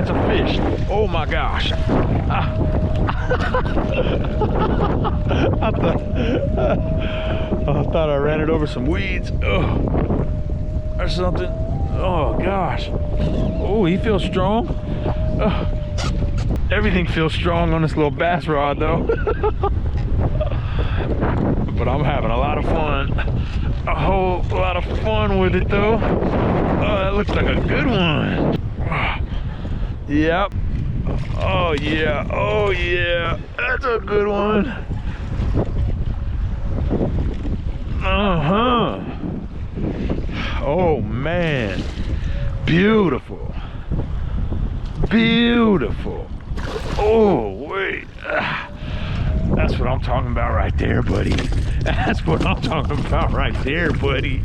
that's a fish. Oh my gosh. Ah. I thought I ran it over some weeds. Oh, or something. Oh gosh. Oh, he feels strong. Everything feels strong on this little bass rod though. But I'm having a lot of fun. A whole lot of fun with it though. Oh, that looks like a good one. Yep. Oh yeah. Oh yeah. That's a good one. Uh-huh. Oh man. Beautiful. Beautiful. Oh wait. That's what I'm talking about right there, buddy. That's what I'm talking about right there, buddy.